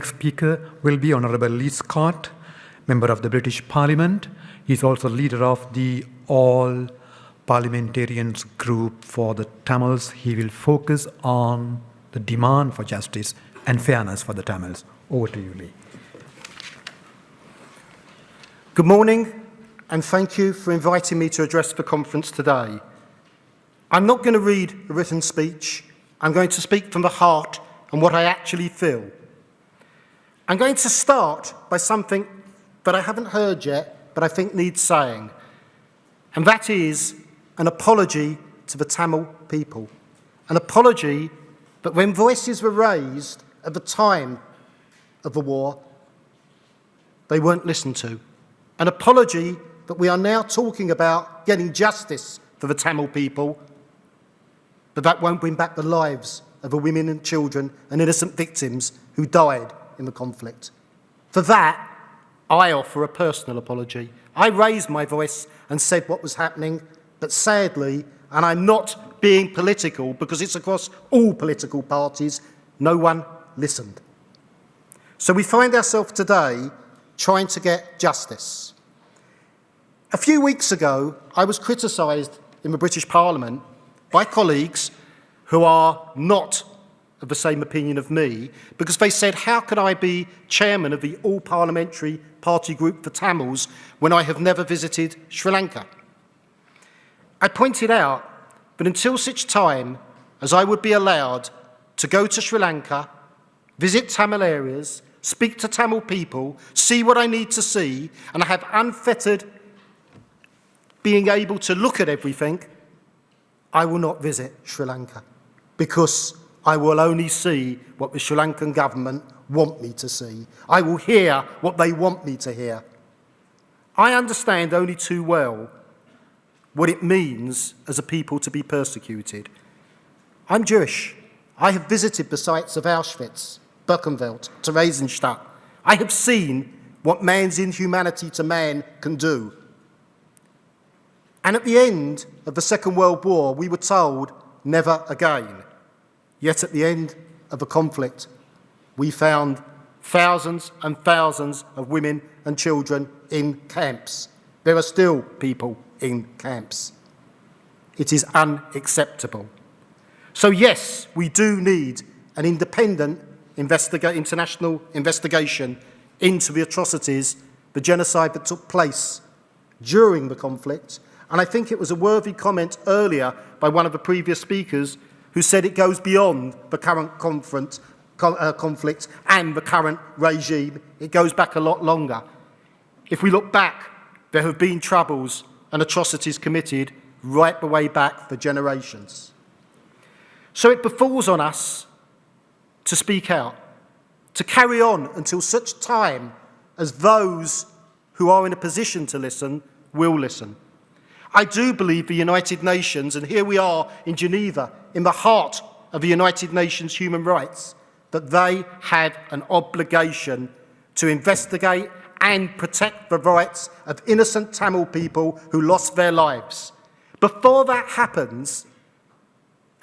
next speaker will be Honourable Lee Scot, Member of the British Parliament. He's also leader of the All Parliamentarians Group for the Tamils. He will focus on the demand for justice and fairness for the Tamils. Over to you, Lee. Good morning, and thank you for inviting me to address the conference today. I'm not going to read a written speech. I'm going to speak from the heart and what I actually feel. I'm going to start by something that I haven't heard yet, but I think needs saying, and that is an apology to the Tamil people. An apology that when voices were raised at the time of the war, they weren't listened to. An apology that we are now talking about getting justice for the Tamil people, but that won't bring back the lives of the women and children and innocent victims who died in the conflict. For that, I offer a personal apology. I raised my voice and said what was happening, but sadly, and I'm not being political because it's across all political parties, no one listened. So we find ourselves today trying to get justice. A few weeks ago, I was criticised in the British Parliament by colleagues who are not of the same opinion of me, because they said, how can I be chairman of the All-Parliamentary Party Group for Tamils when I have never visited Sri Lanka? I pointed out that until such time as I would be allowed to go to Sri Lanka, visit Tamil areas, speak to Tamil people, see what I need to see, and I have unfettered being able to look at everything, I will not visit Sri Lanka, because I will only see what the Sri Lankan government want me to see. I will hear what they want me to hear. I understand only too well what it means as a people to be persecuted. I'm Jewish. I have visited the sites of Auschwitz, Birkenfeld, Theresienstadt. I have seen what man's inhumanity to man can do. And at the end of the Second World War, we were told, never again. Yet at the end of the conflict, we found thousands and thousands of women and children in camps. There are still people in camps. It is unacceptable. So yes, we do need an independent international investigation into the atrocities, the genocide that took place during the conflict. And I think it was a worthy comment earlier by one of the previous speakers who said it goes beyond the current conflict and the current regime. It goes back a lot longer. If we look back, there have been troubles and atrocities committed right the way back for generations. So it befalls on us to speak out, to carry on until such time as those who are in a position to listen will listen. I do believe the United Nations, and here we are in Geneva, in the heart of the United Nations human rights, that they have an obligation to investigate and protect the rights of innocent Tamil people who lost their lives. Before that happens,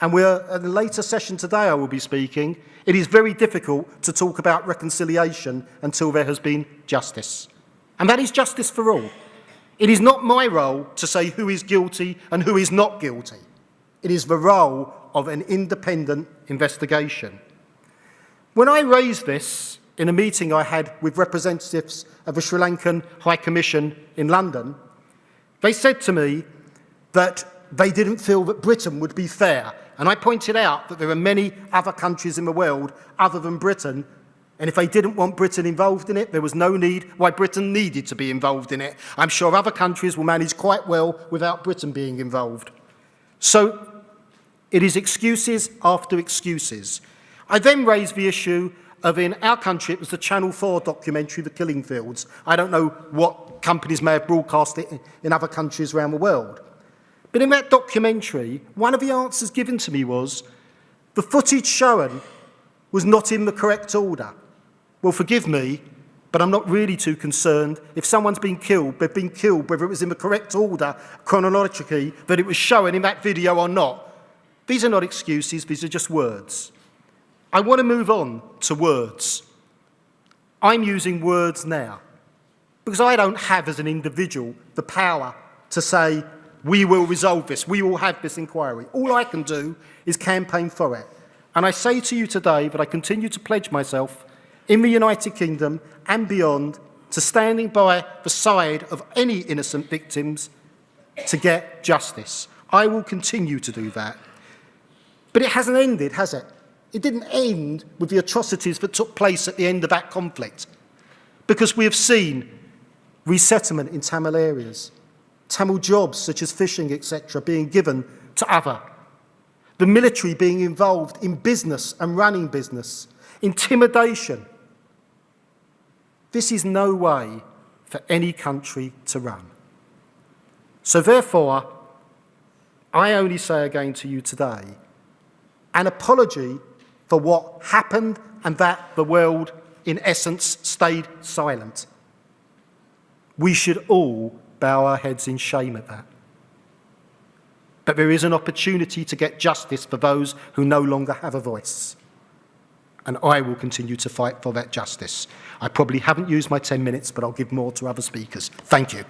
and we're at a later session today I will be speaking, it is very difficult to talk about reconciliation until there has been justice. And that is justice for all. It is not my role to say who is guilty and who is not guilty. It is the role of an independent investigation. When I raised this in a meeting I had with representatives of the Sri Lankan High Commission in London, they said to me that they didn't feel that Britain would be fair. And I pointed out that there are many other countries in the world other than Britain, and if they didn't want Britain involved in it, there was no need why Britain needed to be involved in it. I'm sure other countries will manage quite well without Britain being involved. So it is excuses after excuses. I then raised the issue of, in our country, it was the Channel 4 documentary, The Killing Fields. I don't know what companies may have broadcast it in other countries around the world. But in that documentary, one of the answers given to me was, the footage shown was not in the correct order. Well, forgive me, but I'm not really too concerned. If someone's been killed, they've been killed, whether it was in the correct order, chronologically, that it was shown in that video or not. These are not excuses, these are just words. I want to move on to words. I'm using words now because I don't have as an individual the power to say, we will resolve this, we will have this inquiry. All I can do is campaign for it. And I say to you today that I continue to pledge myself in the United Kingdom and beyond to standing by the side of any innocent victims to get justice. I will continue to do that. But it hasn't ended, has it? It didn't end with the atrocities that took place at the end of that conflict, because we have seen resettlement in Tamil areas, Tamil jobs such as fishing, etc., being given to other, the military being involved in business and running business, intimidation. This is no way for any country to run. So therefore, I only say again to you today, an apology for what happened and that the world, in essence, stayed silent. We should all bow our heads in shame at that. But there is an opportunity to get justice for those who no longer have a voice. And I will continue to fight for that justice. I probably haven't used my 10 minutes, but I'll give more to other speakers. Thank you.